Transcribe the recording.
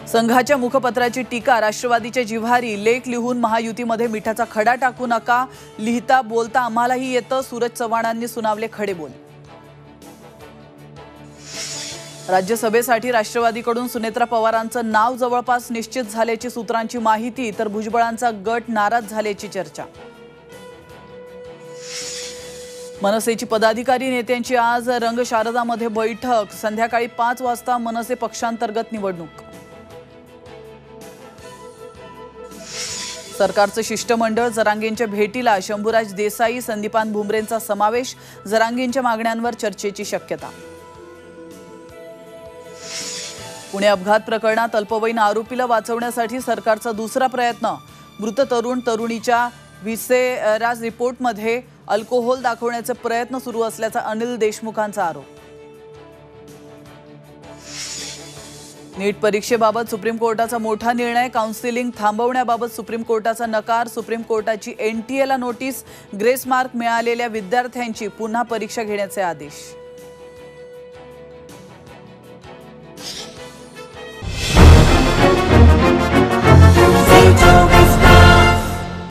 संघाच्या मुखपत्राची टीका राष्ट्रवादीच्या जिव्हारी, लेख लिहून महायुतीमध्ये मिठाचा खडा टाकू नका, लिहिता बोलता आम्हालाही येतं, सूरज चव्हाणांनी सुनावले खडे बोल। राज्यसभेसाठी राष्ट्रवादीकडून सुनेत्रा पवारांचं नाव जवळपास निश्चित झाल्याची सूत्रांची माहिती, तर भुजबळांचा गट नाराज झाल्याची चर्चा। मनसेची पदाधिकारी नेत्यांची आज रंगशारदामध्ये बैठक, संध्याकाळी 5 वाजता मनसे पक्षांतर्गत निवडणूक। सरकारचं शिष्टमंडळ जरांगेंच्या भेटीला, शंभूराज देसाई, संदीपान भुमरेंचा समावेश, जरांगेंच्या मागण्यांवर चर्चेची शक्यता। पुणे अपघात प्रकरणात अल्पवयीन आरोपीला वाचवण्यासाठी सरकारचा दुसरा प्रयत्न, मृत तरुण तरुणीच्या व्हिसेरास रिपोर्टमध्ये अल्कोहोल दाखवण्याचे प्रयत्न सुरू असल्याचा अनिल देशमुखांचा आरोप। नीट परीक्षेबाबत सुप्रीम कोर्टाचा मोठा निर्णय, काउन्सिलिंग थांबवण्याबाबत सुप्रीम कोर्टाचा नकार, सुप्रीम कोर्टाची NTA ला नोटीस, ग्रेस मार्क मिळालेल्या विद्यार्थ्यांची पुन्हा परीक्षा घेण्याचे आदेश।